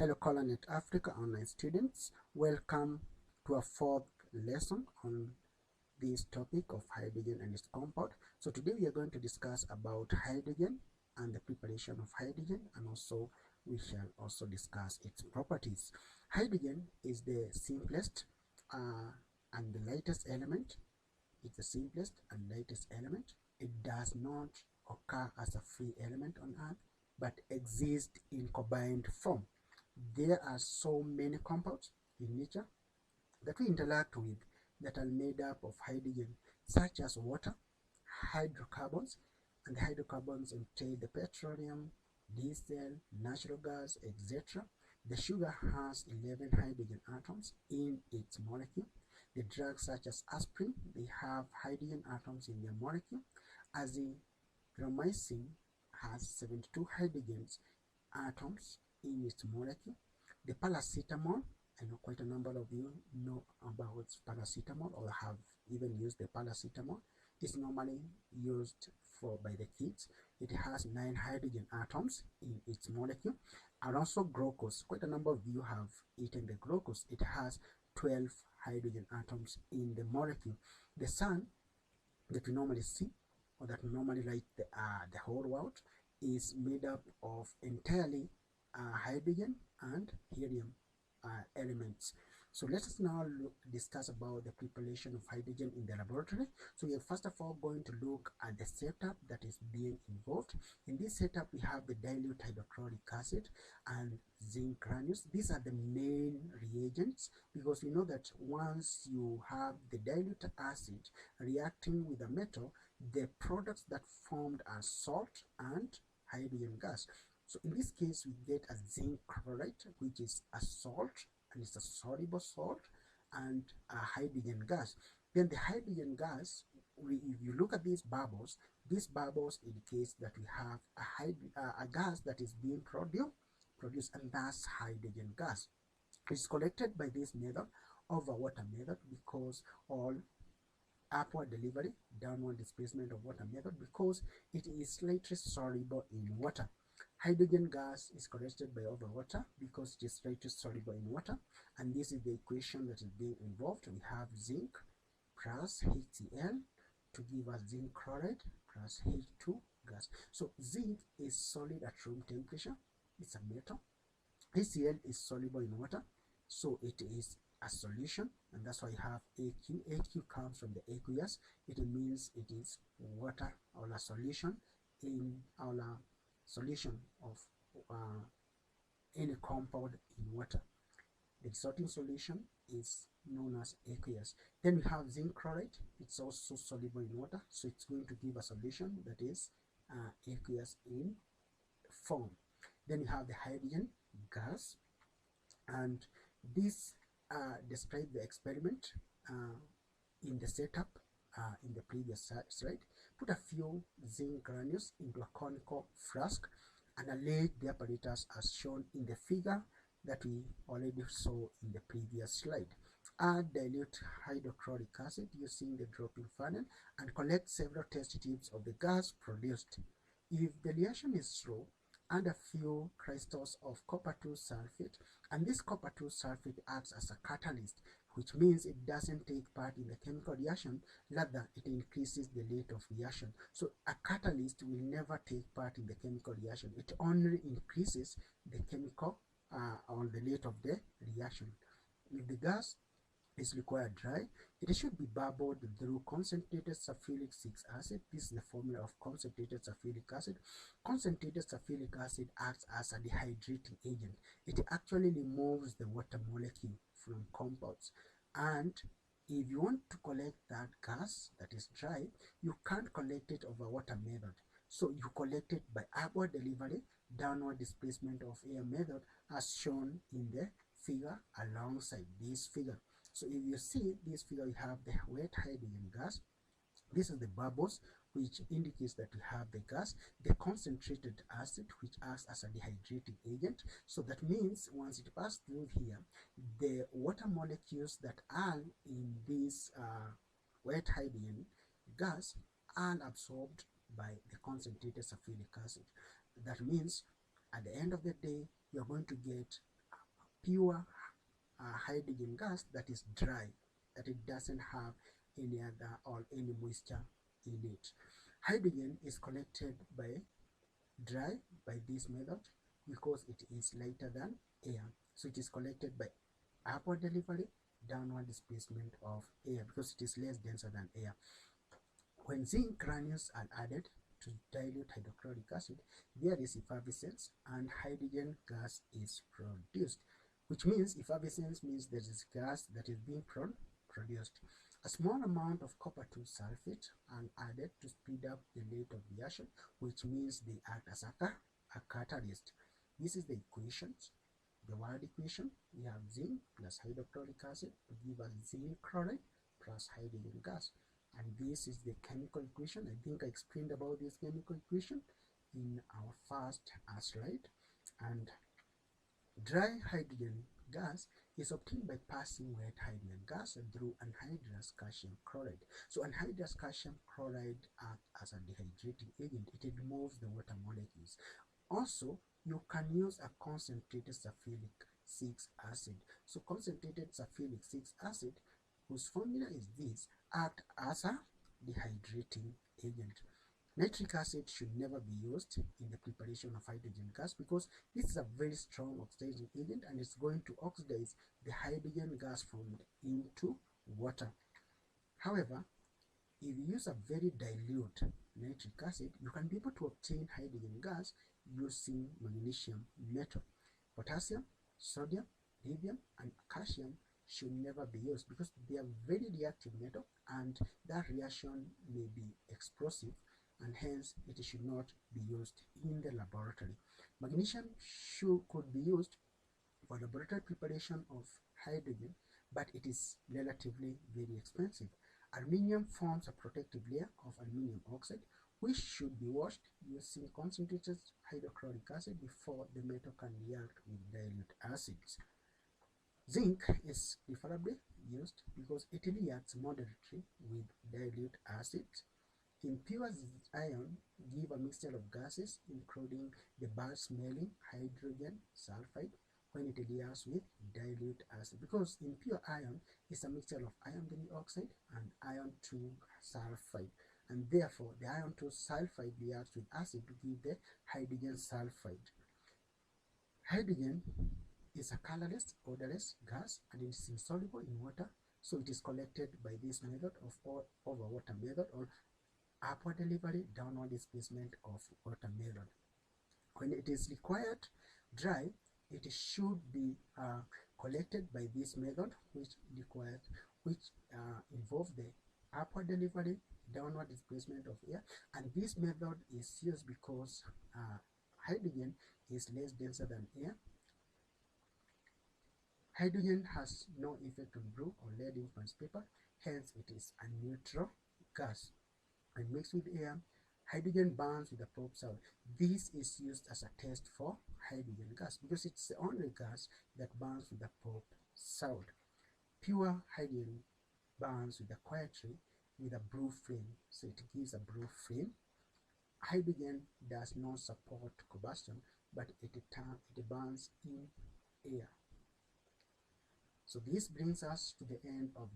Hello Colonet Africa online students, welcome to a fourth lesson on this topic of hydrogen and its compound. So today we are going to discuss about hydrogen and the preparation of hydrogen, and also we shall also discuss its properties. Hydrogen is the simplest and the lightest element. It's the simplest and lightest element. It does not occur as a free element on Earth, but exists in combined form. There are so many compounds in nature that we interact with that are made up of hydrogen, such as water, hydrocarbons, and the hydrocarbons entail the petroleum, diesel, natural gas, etc. The sugar has 11 hydrogen atoms in its molecule. The drugs such as aspirin, they have hydrogen atoms in their molecule. Azithromycin has 72 hydrogen atoms in its molecule. The paracetamol, I know quite a number of you know about paracetamol or have even used the paracetamol. It's normally used by the kids. It has 9 hydrogen atoms in its molecule. And also glucose, quite a number of you have eaten the glucose. It has 12 hydrogen atoms in the molecule. The sun that we normally see, or that normally light the whole world, is made up of entirely hydrogen and helium elements. So let us now discuss about the preparation of hydrogen in the laboratory. So we are first of all going to look at the setup that is being involved. In this setup, we have the dilute hydrochloric acid and zinc granules. These are the main reagents, because we know that once you have the dilute acid reacting with a metal, the products that formed are salt and hydrogen gas. So in this case, we get a zinc chloride, which is a salt, and it's a soluble salt, and a hydrogen gas. Then the hydrogen gas, if you look at these bubbles indicate that we have a gas that is being produced, and that's hydrogen gas. It's collected by this method over water method, because all upward delivery, downward displacement of water method, because it is slightly soluble in water. Hydrogen gas is collected by over water because it is slightly soluble in water, and this is the equation that is being involved. We have zinc plus HCl to give us zinc chloride plus H2 gas. So zinc is solid at room temperature, it's a metal. HCl is soluble in water, so it is a solution, and that's why you have AQ. AQ comes from the aqueous. It means it is water, or a solution in our solution of any compound in water. The resulting solution is known as aqueous. Then we have zinc chloride. It's also soluble in water, so it's going to give a solution that is aqueous in form. Then we have the hydrogen gas, and this describes the experiment in the setup in the previous slide. Put a few zinc granules into a conical flask and arrange the apparatus as shown in the figure that we already saw in the previous slide. Add dilute hydrochloric acid using the dropping funnel and collect several test tubes of the gas produced. If the reaction is slow, add a few crystals of copper-2 sulfate, and this copper-2 sulfate acts as a catalyst, which means it doesn't take part in the chemical reaction, rather it increases the rate of reaction. So a catalyst will never take part in the chemical reaction, it only increases the chemical or the rate of the reaction. If the gas is required dry, it should be bubbled through concentrated sulfuric 6 acid. This is the formula of concentrated sulfuric acid. Concentrated sulfuric acid acts as a dehydrating agent. It actually removes the water molecule from compounds, and if you want to collect that gas that is dry, you can't collect it over water method, so you collect it by upward delivery, downward displacement of air method, as shown in the figure alongside this figure. So if you see this figure, you have the wet hydrogen gas. This is the bubbles, which indicates that we have the gas, the concentrated acid, which acts as a dehydrating agent. So that means once it passes through here, the water molecules that are in this wet hydrogen gas are absorbed by the concentrated sulfuric acid. That means at the end of the day, you're going to get pure hydrogen gas that is dry, that it doesn't have any other or any moisture in it. Hydrogen is collected by this method because it is lighter than air. So it is collected by upward delivery, downward displacement of air because it is less denser than air. When zinc granules are added to dilute hydrochloric acid, there is effervescence and hydrogen gas is produced, which means effervescence means there is gas that is being produced. A small amount of copper-2 sulfate are added to speed up the rate of reaction, which means they act as a catalyst. This is the equations. The word equation, we have zinc plus hydrochloric acid to give us zinc chloride plus hydrogen gas. And this is the chemical equation. I think I explained about this chemical equation in our first slide. And dry hydrogen gas is obtained by passing wet hydrogen gas through anhydrous calcium chloride. So anhydrous calcium chloride acts as a dehydrating agent. It removes the water molecules. Also, you can use a concentrated sulfuric 6 acid. So concentrated sulfuric 6 acid, whose formula is this, act as a dehydrating agent. Nitric acid should never be used in the preparation of hydrogen gas because this is a very strong oxidizing agent and it's going to oxidize the hydrogen gas formed into water. However, if you use a very dilute nitric acid, you can be able to obtain hydrogen gas using magnesium metal. Potassium, sodium, lithium, and calcium should never be used because they are very reactive metal and that reaction may be explosive, and hence it should not be used in the laboratory. Magnesium could be used for laboratory preparation of hydrogen, but it is relatively very expensive. Aluminium forms a protective layer of aluminium oxide, which should be washed using concentrated hydrochloric acid before the metal can react with dilute acids. Zinc is preferably used because it reacts moderately with dilute acids. Impure ion give a mixture of gases including the bad-smelling hydrogen sulfide when it reacts with dilute acid, because impure ion is a mixture of iron 3 oxide and iron 2 sulfide, and therefore the iron 2 sulfide reacts with acid to give the hydrogen sulfide. Hydrogen is a colorless, odorless gas and it is insoluble in water, so it is collected by this method of over water method or upward delivery, downward displacement of water method. When it is required dry, it should be collected by this method, which involves the upward delivery, downward displacement of air, and this method is used because hydrogen is less denser than air. Hydrogen has no effect on blue or lead influence paper, hence it is a neutral gas. And mixed with air, hydrogen burns with the probe sound. This is used as a test for hydrogen gas because it's the only gas that burns with the probe sound. Pure hydrogen burns with a quietly with a blue flame, so it gives a blue flame. Hydrogen does not support combustion, but it burns in air. So this brings us to the end of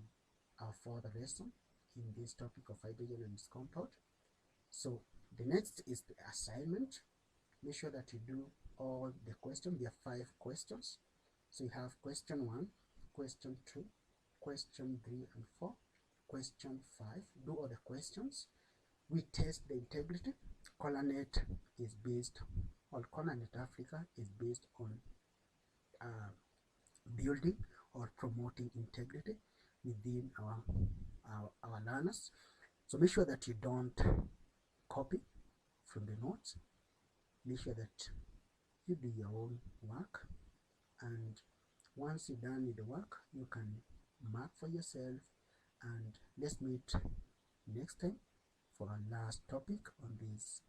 our further lesson in this topic of hydrogen and its compound. So the next is the assignment. Make sure that you do all the questions. There are 5 questions. So you have question 1, question 2, question 3 and 4, question 5. Do all the questions. We test the integrity. ColorNet is based on ColorNet Africa is based on building or promoting integrity within our learners. So make sure that you don't copy from the notes. Make sure that you do your own work, and once you're done with the work, you can mark for yourself, and let's meet next time for our last topic on this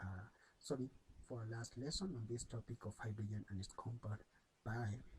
for our last lesson on this topic of hydrogen and its compound. Bye.